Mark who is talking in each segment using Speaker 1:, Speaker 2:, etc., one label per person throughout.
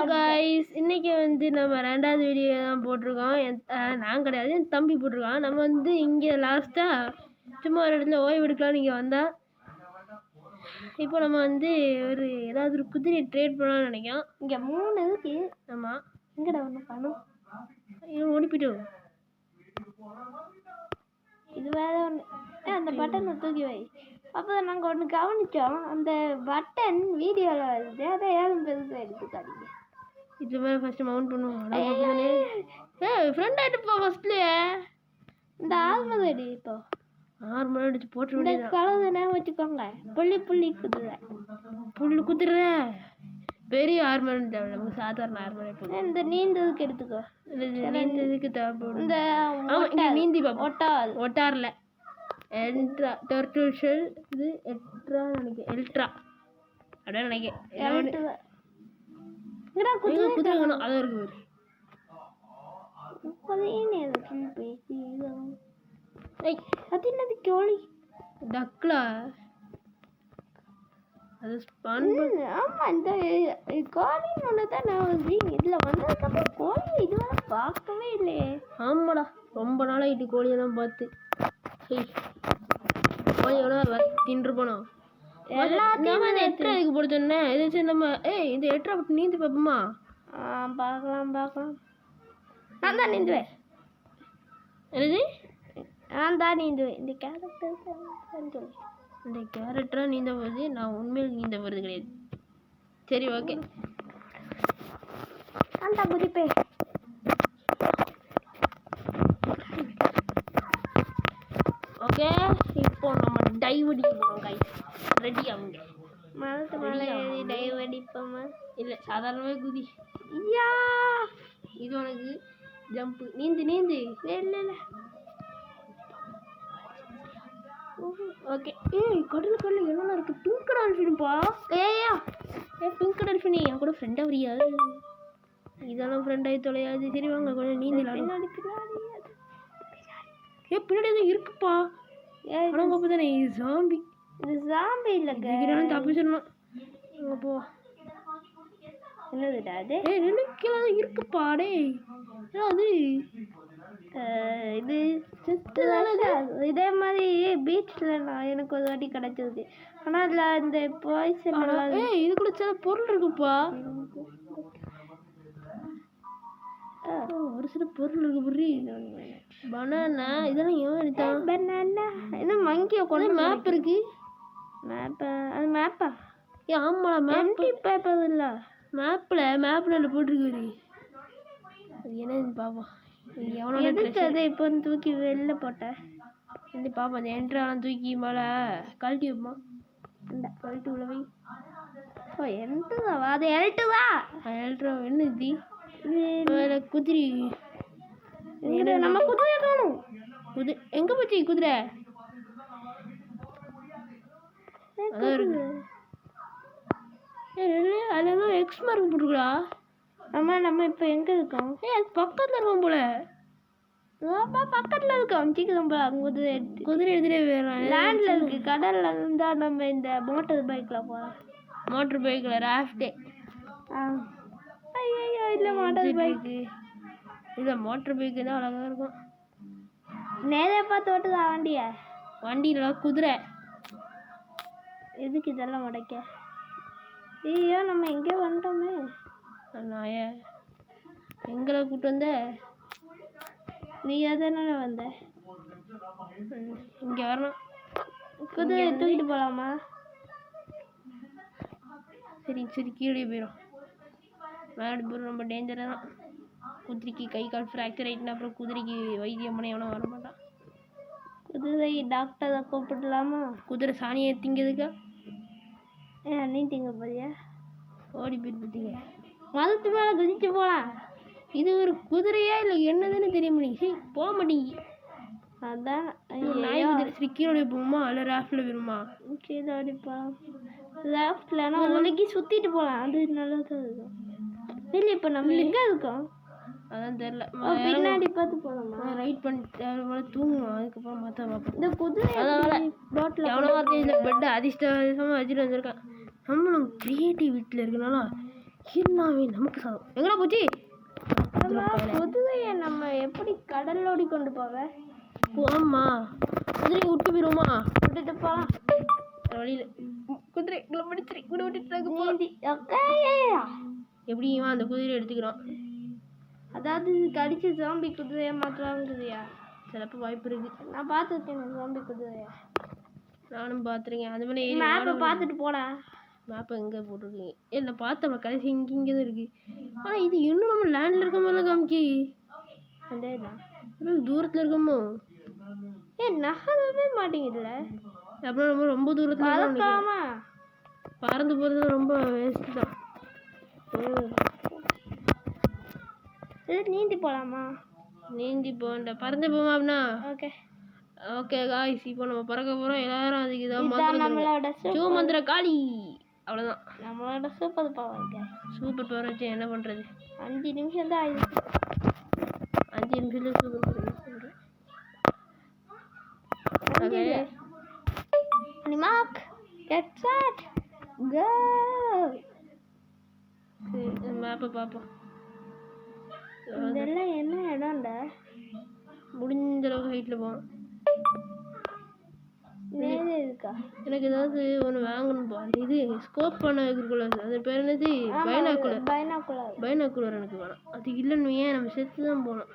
Speaker 1: Guys இன்னைக்கு வந்து நம்ம ரெண்டாவது வீடியோ தான் போட்டுருக்கோம். நான் கிடையாது, என் தம்பி போட்டுருக்கான். நம்ம வந்து இங்கே லாஸ்ட்டாக சும்மா ஒரு இடத்துல ஓய்வு எடுக்கலாம் நீங்கள் வந்தால். இப்போ நம்ம வந்து ஏதாவது ஒரு குதிரையை ட்ரேட் பண்ணலாம்னு நினைக்கிறோம்.
Speaker 2: இங்கே 3 இருக்கு.
Speaker 1: ஆமாம்,
Speaker 2: எங்கடா ஒன்று காணும்?
Speaker 1: ஓடிப்பிட்டு
Speaker 2: இது வேற ஒன்று. அந்த பட்டனை தூக்கி வை. அப்போ நாங்கள் ஒன்று கவனித்தோம், அந்த பட்டன் வீடியோவில் வருது, அதை ஏதும் பெருசாக எடுத்துக்காதீங்க.
Speaker 1: இது மேலே ஃபஸ்ட்டு மவுண்ட் பண்ணுவோம். ஃப்ரெண்ட் ஆகிட்டுப்பா ஃபஸ்ட்லேயே
Speaker 2: இந்த ஆர்மர் அடி. இப்போ
Speaker 1: ஆர்மர் அடிச்சு போட்டு
Speaker 2: இந்த கலவு நேரம் வச்சுக்கோங்க. புள்ளி புள்ளி குதிரை
Speaker 1: குதிரை பெரிய ஆர்மர் தேவை, நமக்கு சாதாரண ஆர்மர். இப்போ
Speaker 2: இந்த நீந்ததுக்கு எடுத்துக்கோ.
Speaker 1: நீந்ததுக்கு தேவைப்படும்.
Speaker 2: இந்த
Speaker 1: நீந்தி ஒட்டாரில் எல்ட்ரா டர்ட்டில் ஷெல். இது எல்ட்ரா நினைக்கிறேன், எல்ட்ரா அப்படியே நினைக்கிறேன். குதிரை வேணும், அதான் இருக்கு.
Speaker 2: அது என்னது கோழி?
Speaker 1: டக்லா அது ஸ்பான்.
Speaker 2: ஆமாம், இந்த கோழின்னு ஒன்று தான் நான் இதில் வந்ததுக்கப்புறம் கோழி இதுவரை பார்க்கவே இல்லையே.
Speaker 1: ஆமாடா, ரொம்ப நாளாகிட்டு கோழியெல்லாம் பார்த்து. கோழியோட தின்று போனோம். எல்லாத்தையும் இந்த எட்ரா இதுக்கு போடுச்சோன்னே இது சரி. நம்ம இந்த எட்ரா போட்டு நீந்தி பார்ப்போமா?
Speaker 2: பார்க்கலாம். நான் தான் நீந்துவேன்.
Speaker 1: என்னது?
Speaker 2: நான் தான் நீந்துவேன். இந்த கேரக்டர்
Speaker 1: இந்த கேரக்டராக நீந்த போகுது, நான் உண்மையில் நீந்த போகிறது கிடையாது. சரி, ஓகே.
Speaker 2: அந்த குதிப்பே.
Speaker 1: ஓகே, இப்போ நம்ம டைவ் அடிக்க போகிறோம். கை ரெடி ஆகுங்க.
Speaker 2: மரத்து மேலே ஏறி டைவ் அடிப்போமா?
Speaker 1: இல்லை, சாதாரணமாக குதி.
Speaker 2: ஐயா,
Speaker 1: இது உனக்கு ஜம்ப்பு. நீந்து.
Speaker 2: இல்லை.
Speaker 1: ஓகே. கடல் என்னென்ன இருக்கு? பிங்க் டால்ஃபின்ப்பா. பிங்க் டால்ஃபின் என் கூட ஃப்ரெண்டாக வரியா? இதெல்லாம் ஃப்ரெண்டாகி தொலையாது. சரி வாங்க, கொஞ்சம் நீந்தலாம். பின்னாடி எதுவும் இருக்குப்பா. ஆனால் அப்போ தானே இது ஜாம்பி.
Speaker 2: இது ஜாம்பி இல்லைங்க,
Speaker 1: தப்பிச்சிடணும். அங்கே போ.
Speaker 2: என்னதுடா அது?
Speaker 1: நினைக்கலாம் இருக்குப்பா. அது
Speaker 2: இது இதே மாதிரி பீச்சில் எனக்கு ஒரு வாட்டி கிடச்சிருக்கு. ஆனால் அதில் இந்த பாய்சன்
Speaker 1: இதுக்குள்ள சில பொருள் இருக்குப்பா. ஒரு சில பொருள் இருக்கு. புரி பனானா இதெல்லாம் ஏன் எடுத்தான்?
Speaker 2: பனானா இது மங்கியை கொண்டு.
Speaker 1: மேப் இருக்கு.
Speaker 2: அது மேப்பா?
Speaker 1: ஆமாடா, மேப்
Speaker 2: பேப்பர் இல்லை.
Speaker 1: மேப்பில் போட்டிருக்கு. அது என்னன்னு பார்ப்போம்.
Speaker 2: எதுக்கு இப்போ தூக்கி வெளில போட்டேன்?
Speaker 1: பாப்பா, அந்த என்ட்ராலாம் தூக்கி மேலே கழட்டி வைப்போம்.
Speaker 2: இந்த
Speaker 1: கழட்டி உழவை.
Speaker 2: எல்ட்டுவா? அது எல்ட்டுவா?
Speaker 1: எல்ட்ரா என்ன இது? குதிரை.
Speaker 2: நம்ம குதிரை காணும்.
Speaker 1: எங்கே போச்சு குதிரை? அதான் இருக்கு. அதில் ஏதோ எக்ஸ் மார்க் போட்டுருக்குடா.
Speaker 2: ஆமாம், நம்ம இப்போ எங்கே இருக்கோம்?
Speaker 1: அது பக்கத்தில் இருக்கோம் போல.
Speaker 2: பக்கத்தில் இருக்கோம். சீக்கிரம் போல. அங்கே
Speaker 1: குதிரை எடுத்துகிட்டே போயிடலாம்.
Speaker 2: லேண்டில் இருக்கு. கடலில் இருந்தால் நம்ம இந்த மோட்டர் பைக்கில் போகலாம்.
Speaker 1: மோட்டர் பைக்கில் ராஃப்டே.
Speaker 2: ஐயோ, இல்லை மோட்டர் பைக்கு.
Speaker 1: இல்லை, மோட்டர் பைக்கு தான் அழகாக இருக்கும்.
Speaker 2: நேரே பார்த்து ஓட்டுதா
Speaker 1: வண்டியில் குதிரை
Speaker 2: எதுக்கு இதெல்லாம் உடைக்க? ஐயோ, நம்ம எங்கே வந்துட்டோமே.
Speaker 1: நான் எங்களை கூப்பிட்டு வந்த
Speaker 2: நீ எதனால வந்த?
Speaker 1: இங்கே வரணும்.
Speaker 2: குதிரை தூக்கிட்டு போகலாமா?
Speaker 1: சரி கீழே போயிடும். மேலே போய் ரொம்ப டேஞ்சராக தான். குதிரைக்கு கை கால் ஃப்ராக்சர் ஆகிட்டுனா அப்புறம் குதிரைக்கு வைத்தியம் பண்ண எவனும் வர மாட்டான்.
Speaker 2: குதிரை டாக்டரை கூப்பிடலாமா?
Speaker 1: குதிரை சாணியை திங்கிறதுக்கா?
Speaker 2: நீ திங்க போறியா?
Speaker 1: ஓடி போயிட்டு பார்த்தீங்க.
Speaker 2: மரத்து மேலே குதிச்சு போகலாம்.
Speaker 1: இது ஒரு குதிரையா இல்லை என்னதுன்னு தெரிய மாட்டேங்க. போக மாட்டேங்க.
Speaker 2: அதான்
Speaker 1: நாய் குதிரை. சரி கீழே போகுமா இல்லை ராஃப்டில் போயிருமா?
Speaker 2: கீழே போகலாம். ராஃப்டில்னா உங்களுக்கு சுற்றிட்டு போகலாம். அது நல்லா தான் இருக்கும். இல்லை, இப்போ நம்ம எங்கே இருக்கோம்?
Speaker 1: அதான் தெரில.
Speaker 2: பின்னாடி பார்த்து போகலாமா?
Speaker 1: ரைட் பண்ணிட்டு தூங்குவோம். அதுக்கப்புறம் மாற்ற பார்ப்போம்.
Speaker 2: இந்த குதிரை பாட்டில்
Speaker 1: எவ்வளோ வார்த்தை இதில் பெட்டு அதிர்ஷ்டமாக வச்சுட்டு வந்திருக்கான். நம்மளும் கிரியேட்டிவ் வீட்டில் இருக்கனால எல்லாமே நமக்கு சாதம். எங்கடா போச்சு?
Speaker 2: குதிரையை நம்ம எப்படி கடலோடி கொண்டு போவ?
Speaker 1: ஆமா குதிரையை விட்டு போயிடுவோமா?
Speaker 2: விட்டுட்டு போலாம்.
Speaker 1: வழியில் குதிரை பிடிச்சிரு கூட விட்டுட்டு
Speaker 2: நீந்தி
Speaker 1: எப்படியுமா அந்த குதிரையை எடுத்துக்கிறோம்.
Speaker 2: அதாவது கடிச்சு ஜாம்பி குதிரையா மாற்றலாம்ங்கிறியா?
Speaker 1: சிலப்போ வாய்ப்பு இருக்கு.
Speaker 2: நான் பார்த்துருக்கேன் ஜாம்பி குதிரையா.
Speaker 1: நானும் பார்த்துருக்கேன். அது மாதிரி
Speaker 2: மேப்பை பார்த்துட்டு போடா.
Speaker 1: மேப்பை எங்கே போட்டிருக்கீங்க? இல்லை பார்த்தோம் கடைசி இங்கே தான் இருக்குது. ஆனால் இது இன்னும் நம்ம லேண்டில் இருக்க மாதிரிலாம் காமிக்கி.
Speaker 2: அதே தான்
Speaker 1: தூரத்தில் இருக்கமோ?
Speaker 2: நகரவே மாட்டேங்குதுல.
Speaker 1: அப்புறம் நம்ம ரொம்ப தூரத்தில் பறந்து போகிறது ரொம்ப வேஸ்ட்டு தான்.
Speaker 2: நீந்தி போகலாமா?
Speaker 1: நீந்தி போண்டா பறந்து போமா அப்படின்னா?
Speaker 2: ஓகே
Speaker 1: ஓகே காய்ஸ், இப்போ நம்ம பறக்க போகிறோம். எல்லாரும் அதுக்கு
Speaker 2: நம்மளோட
Speaker 1: மந்திர காளி. அவ்வளோதான்
Speaker 2: நம்மளோட சூப்பர் பவர்.
Speaker 1: சூப்பர் பவர் வச்சு என்ன பண்ணுறது?
Speaker 2: 5 நிமிஷம் தான் ஆயிடுச்சு.
Speaker 1: 5 நிமிஷத்துல சூப்பர் பவர் பண்ணுறேன்.
Speaker 2: Mark, get set, go.
Speaker 1: மேப்பை பார்ப்போம்.
Speaker 2: இதெல்லாம் என்ன இடம்டா?
Speaker 1: முடிஞ்ச அளவுக்கு ஹைட்டில் போகணும்.
Speaker 2: வேறு இருக்கா?
Speaker 1: எனக்கு ஏதாவது ஒன்று வாங்கணும்ப்பா. அந்த இது ஸ்கோப் பண்ண இருக்குல்ல, அது பேர் என்னது? பைனாக்குலர் எனக்கு வேணும். அது இல்லைன்னு ஏன் நம்ம செத்து தான் போனோம்.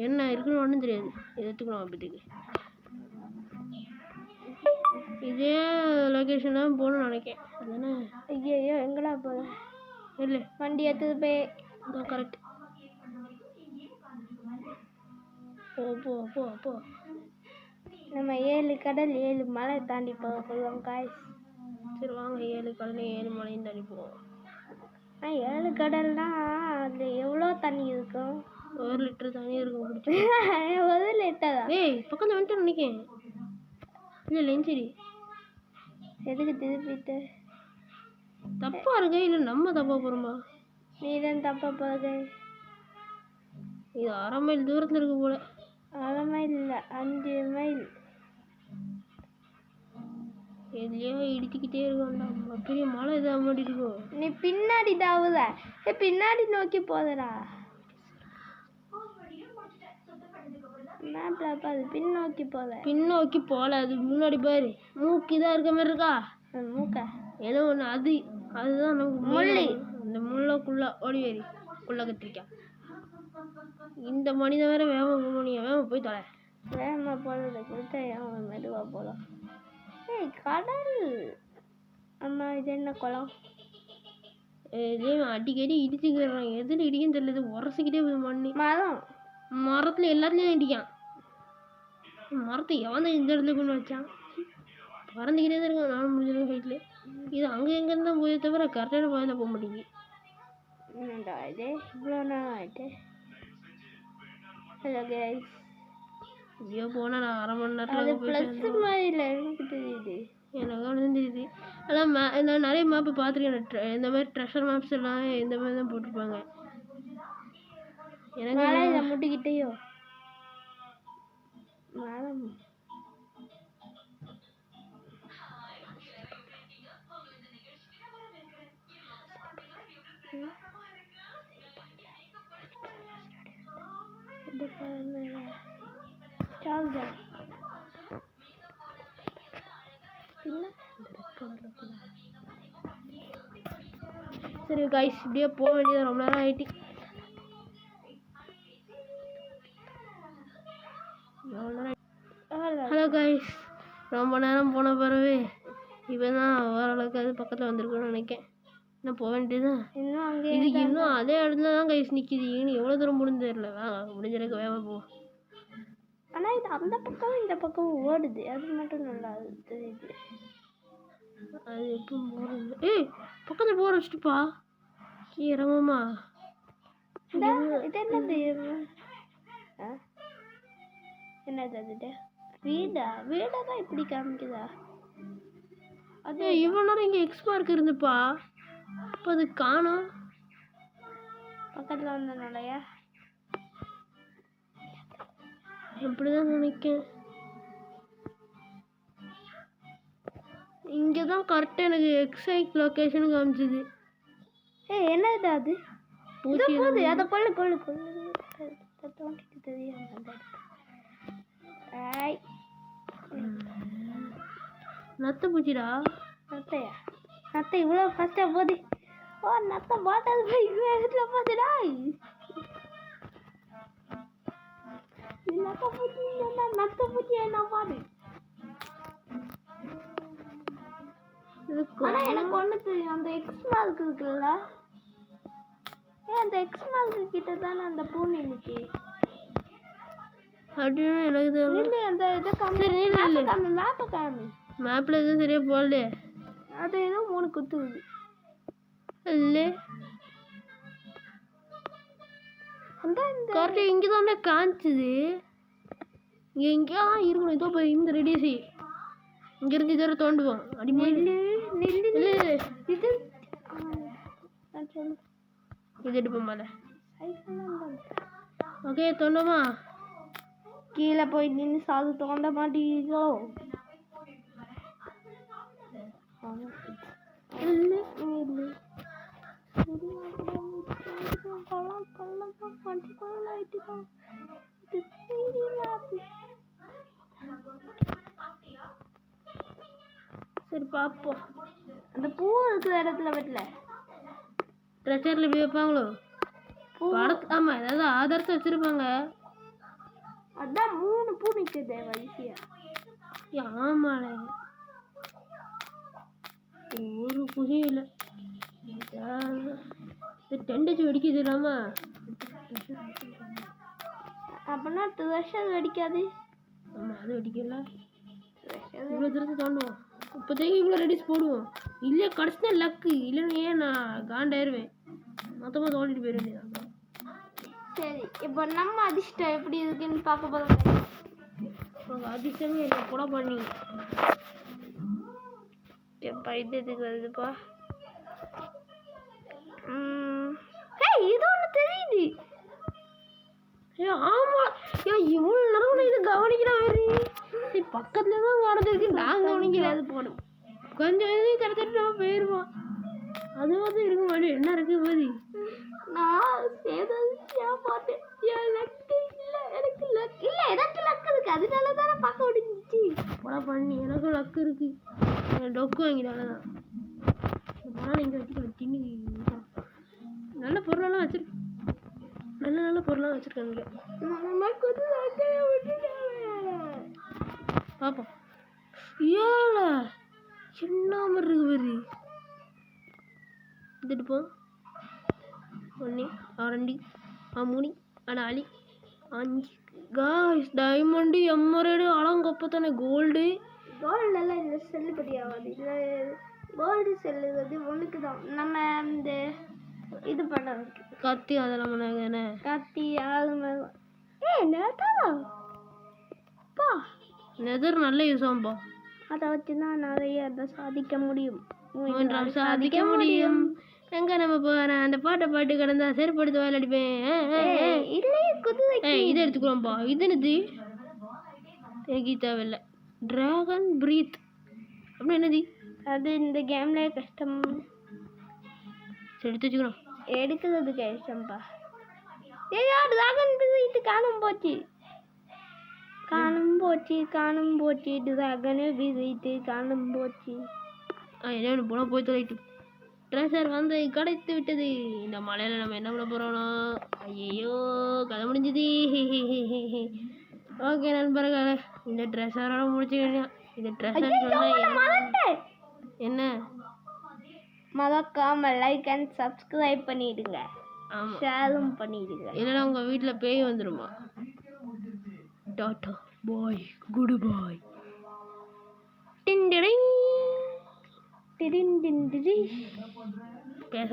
Speaker 1: என்ன இருக்குன்னு ஒன்றும் தெரியாது. எடுத்துக்கணும் அப்போதைக்கு. இதே லொக்கேஷன் தான் போகணும்னு நினைக்கிறேன். அதுதானே?
Speaker 2: ஐயோ எங்கடா போகுது?
Speaker 1: இல்லை
Speaker 2: வண்டி எடுத்துட்டு போய்
Speaker 1: கரெக்ட். போ போ போ போ.
Speaker 2: நம்ம 7 கடல் 7 மலை தாண்டி போக சொல்லுவோம் காய்ஸ்.
Speaker 1: சரி வாங்க, 7 கடல் 7 மலையும் தாண்டி போவோம்.
Speaker 2: 7 கடல்னா அது எவ்வளோ தண்ணி இருக்கும்?
Speaker 1: 1 லிட்டர் தண்ணி இருக்கும் குடிச்சு.
Speaker 2: 1 லிட்டரா?
Speaker 1: ஏய் பக்கத்தில் வந்துட்டு நினைக்கேன். இல்லை சரி,
Speaker 2: எதுக்கு திருப்பிட்டு?
Speaker 1: தப்பா இருக்கு. இல்லை நம்ம தப்பா போகிறோமா?
Speaker 2: நீ தான் தப்பா போகுது.
Speaker 1: இது 1/2 மைல் தூரத்தில் இருக்கு போல.
Speaker 2: 1/2 மைல் இல்லை, 5 மைல்.
Speaker 1: எதுலையோ இடிச்சுக்கிட்டே இருக்கோம்டா. பெரிய மழை இதாக மாதிரி இருக்கும்.
Speaker 2: நீ பின்னாடி தாவுத. பின்னாடி நோக்கி போதடா. மேப்ல பாரு, பின்னோக்கி போல.
Speaker 1: பின்னோக்கி போல. அது முன்னாடி பாரு, மூக்கு இதாக இருக்க மாதிரி இருக்கா?
Speaker 2: மூக்க
Speaker 1: ஏதோ ஒன்று. அதுதான் நமக்கு முள்ளி. இந்த முள்ளுக்குள்ள ஓடிவேரி உள்ள கத்திரிக்கா. இந்த மனிதன் வேற வேகமாக போனியா? வேகமாக போய் தொலை.
Speaker 2: வேகமாக போகிறது கொடுத்தா அவன் மெதுவாக போகலாம். ஏய் கடல். அம்மா இது என்ன குளம்?
Speaker 1: இதே அடிக்கடி இடிச்சுக்கிறான். எதில் இடிக்குன்னு தெரியல. உரசிக்கிட்டே போய் மரத்தில் எல்லாத்துலேயும் இடிக்கான். மரத்தை எவன் தான் இந்த இடத்துல கொண்டு வச்சான்? பறந்துக்கிட்டே தான் இருக்கான். நானும் முடிஞ்ச ஹைட்டில். இது அங்கே எங்கேருந்து தான் போய் தவிர கரெக்டான பாதையில் போக மாட்டேங்குது.
Speaker 2: என்னடா இது இவ்வளோ நேரம் ஆகிட்டு? ஹலோ கைஸ்,
Speaker 1: இப்படியோ போனால் நான் 1/2 மணி நேரத்தில்
Speaker 2: அது ப்ளஸ் மாதிரில எனக்கு தெரியுது.
Speaker 1: எனக்கு ஒன்றும் தெரியுது. அதான் நான் நிறைய மேப்பு பார்த்துருக்கேன். இந்த மாதிரி ட்ரெஷர் மேப்ஸ் எல்லாம் இந்த மாதிரி தான் போட்டிருப்பாங்க. எனக்கு
Speaker 2: இதை முட்டிக்கிட்டேயோ மேடம்.
Speaker 1: சரி கைஸ், இப்படியே போக வேண்டியது. ரொம்ப நேரம் ஆகிட்டு. ஹலோ கைஸ், ரொம்ப நேரம் போன பிறகு இப்போ தான் ஓரளவுக்கு அது பக்கத்தில் வந்திருக்குன்னு நினைக்கிறேன். இன்னும் போக வேண்டியதுதான். இதுக்கு இன்னும் அதே இடத்துல தான் கைஸ் நிற்கிது. இன்னும் எவ்வளோ தூரம் முடிஞ்சு தெரியல. முடிஞ்சளவுக்கு வேகமாக போவோம்.
Speaker 2: ஆனால் இது அந்த பக்கம் இந்த பக்கம் ஓடுது. அது மட்டும் நல்லா தெரியுது.
Speaker 1: அது எப்போ போகிறது? ஏய் பக்கத்தில் போகிற வச்சுட்டுப்பா. இறங்கம்மா.
Speaker 2: இது என்னது? என்னது அது? வீடா தான் இப்படி காமிக்குதா?
Speaker 1: அது இவ்வளோ நேரம் இங்கே எக்ஸ்பார்க் இருந்துப்பா. இப்போ அது காணோம்.
Speaker 2: பக்கத்தில் வந்தனாலயா?
Speaker 1: அப்படிதான் நினைக்கிறேன். இங்கே தான் கரெக்டாக எனக்கு எக்ஸாக்ட் லொக்கேஷன் காமிச்சிது.
Speaker 2: என்னது அது?
Speaker 1: பூச்சி
Speaker 2: போகுது, அதை கொள்ளு தோண்டிட்டு தெரியும் அந்த இடத்துல. ஐய்
Speaker 1: நத்த பூச்சிடா.
Speaker 2: நத்தையா? நத்தை இவ்வளோ ஃபஸ்ட்டாக போகுது. ஓ நத்தை பாட்டல் பைக் வேகத்துல போகுதுடா. நத்தை பூச்சி என்ன பாடு. ஆனால் எனக்கு ஒன்று தெரியும், அந்த எக்ஸ் மார்க் இருக்குல்ல, அந்த எக்ஸ் மார்க்கு கிட்ட தானே அந்த பூனை இருந்துச்சு.
Speaker 1: அப்படின்னு எனக்கு தெரியல.
Speaker 2: அந்த இதை காமி, மேப்பை காமி.
Speaker 1: மேப்ல எதுவும் சரியா போடல.
Speaker 2: அது ஏதோ 3 குத்துது
Speaker 1: இல்லை கரெக்டாக இங்கே தானே காமிச்சுது. இங்கே எங்கேயா இருக்கணும். இதோ போய் இந்த ரெடி செய். இங்கே இருந்து இதோட தோண்டுவோம். அடி
Speaker 2: இது
Speaker 1: இது எடுப்போம் மேலே. ஓகே தோண்டோமா?
Speaker 2: கீழே போய் நின்று சாது தோண்ட மாட்டீங்களோ?
Speaker 1: சரி பார்ப்போம்.
Speaker 2: அந்த பூ இருக்கிற இடத்துல வெட்டல
Speaker 1: ட்ரெஷரில் இப்படி வைப்பாங்களோ? ஆமாம், ஏதாவது ஆதாரத்தை வச்சுருப்பாங்க.
Speaker 2: அதான் 3 பூ நிற்குது வரிசையா.
Speaker 1: ஆமால ஒரு புதியும் இல்லை. டெண்டச்சு வெடிக்குது இல்லாம
Speaker 2: அப்படின்னா ட்ரெஷர் வெடிக்காது.
Speaker 1: ஆமாம், அது வெடிக்கல. இவ்வளோ தூரத்தை தோண்டுவோம். இப்போதைக்கு இவ்வளோ ரெடிஸ் போடுவோம். இல்லையா கடைசினா லக்கு. இல்லைன்னு ஏன் நான் காண்டாயிருவேன். மொத்தமாக தோண்டிட்டு போயிட வேண்டியதான்.
Speaker 2: சரி, இப்போ நம்ம அதிர்ஷ்டம் எப்படி இருக்குன்னு பார்க்க போகிறோம்.
Speaker 1: அதிர்ஷ்டமே இல்லை கூட பண்ணி. எப்பா இது எதுக்கு வருதுப்பா?
Speaker 2: இது ஒன்று தெரியுது.
Speaker 1: ஆமா, இவ்வளோ நேரம் இது கவனிக்கிறேன். பக்கத்துல தான் வரதுக்கு நான் கவனிக்கல. அது போடும் கொஞ்சம் இது தடுத்துட்டு நம்ம போயிடுவோம். அது வந்து இருக்க மாட்டேன். என்ன இருக்கு மாதிரி
Speaker 2: நான் பாட்டேன். எனக்கு லக் இல்லை, எனக்கு லக் இருக்கு. அதனால தானே பார்க்க முடிஞ்சிச்சு.
Speaker 1: போடா பண்ணி எனக்கும் லக்கு இருக்கு. டொக்கு வாங்கிட்டாங்க தான். போனால் நீங்கள் வச்சுக்கணும். தின்னி நல்ல பொருளெல்லாம் வச்சிருக்கேன். நல்ல பொருளாக வச்சுருக்காங்க. பார்ப்போம். ஏழ என்ன மாதிரி இருக்கு பாரு. எடுப்போம். 1 2 3 4 5 காய்ஸ் டைமண்டு எம்மரேடு அலங்கொப்பத்தானே கோல்டு.
Speaker 2: கோல்டெல்லாம் இதில் செல்லுபடி ஆகாது. இதில் கோல்டு செல்லுறது ஒன்றுக்கு தான். நம்ம இந்த இது பண்ணுறதுக்கு
Speaker 1: கத்தி அதெல்லாம் பண்ணாங்க.
Speaker 2: கத்தி அது நெதப்பா
Speaker 1: நெதர் நல்ல யூஸ் ஆகும்பா.
Speaker 2: அதை வச்சு தான் நிறைய அதை சாதிக்க முடியும்.
Speaker 1: சாதிக்க முடியும். எங்க நம்ம போற அந்த பாட்டு கிடந்தா செருப்படுத்து வாயில் அடிப்பேன். இதை எடுத்துக்கிறோம்ப்பா. இது என்னது? எனக்கு தேவையில்லை. டிராகன் பிரீத் அப்படின்னு என்னது?
Speaker 2: அது இந்த கேம்ல கஷ்டம்.
Speaker 1: எடுத்து வச்சுக்கிறோம்.
Speaker 2: எடுக்கிறது கஷ்டம்பா. டிராகன் பிரீத் காணும் போச்சு. டிராகன் பிரீத் காணும் போச்சு.
Speaker 1: என்ன போனால் போய் தொலைட்டு. ட்ரெஷர் வந்து கிடைத்து விட்டது. இந்த மலையில் நம்ம என்ன பண்ண போகிறோம்னா, ஐயோ கதை முடிஞ்சுது. ஓகே நண்பர்களே, இந்த ட்ரெஷரோட முடிச்சுக்கிட்டேன். இந்த ட்ரெஷர் என்ன
Speaker 2: மறக்காம லைக் அண்ட் சப்ஸ்கிரைப் பண்ணிடுங்க. ஷேரும் பண்ணிடுங்க.
Speaker 1: இல்லைன்னா உங்கள் வீட்டில் பேய் வந்துடுமா? டாட்டா பாய், குட் பாய். டிண்டிங்.